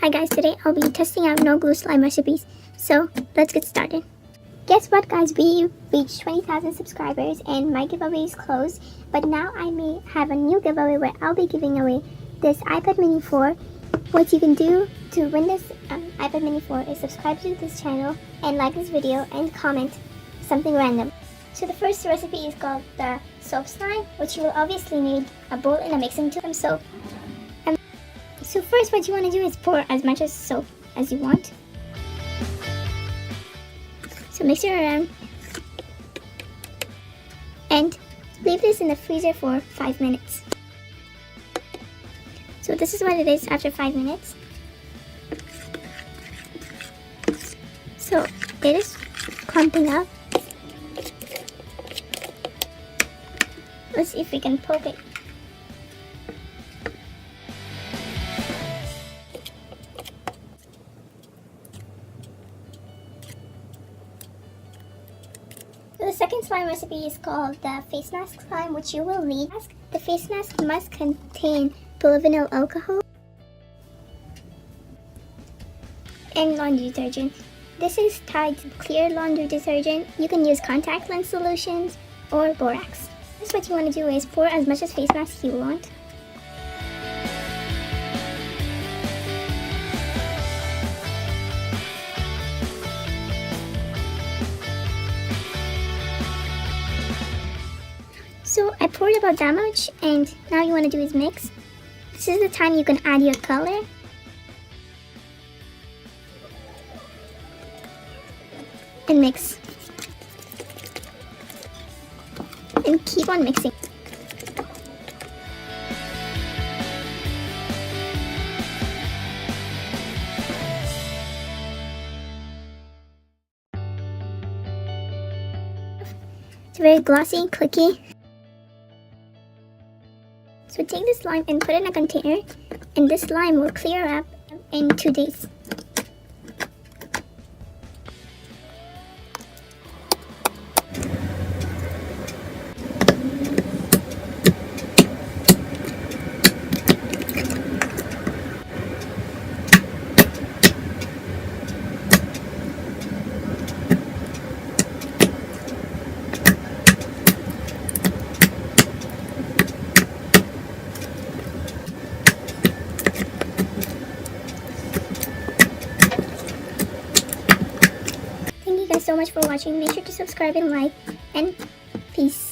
Hi guys, today I'll be testing out no glue slime recipes, so let's get started. Guess what guys, we reached 20,000 subscribers and my giveaway is closed, but now I may have a new giveaway where I'll be giving away this iPad mini 4. What you can do to win this iPad mini 4 is subscribe to this channel and like this video and comment something random. So the first recipe is called the soap slime, which you will obviously need a bowl and a mixing tube of soap. So first what you want to do is pour as much as soap as you want. So mix it around and leave this in the freezer for 5 minutes. So this is what it is after 5 minutes. So it is clumping up. Let's see if we can poke it. So the second slime recipe is called the face mask slime, which you will need. The face mask must contain polyvinyl alcohol and laundry detergent. This is tied to clear laundry detergent. You can use contact lens solutions or borax. This what you want to do is pour as much as face mask you want. So I poured about that much, and now you want to do is mix. This is the time you can add your color. And mix. And keep on mixing. It's very glossy, clicky. So take this slime and put it in a container, and this slime will clear up in 2 days. Thank you guys so much for watching. Make sure to subscribe and like, and peace.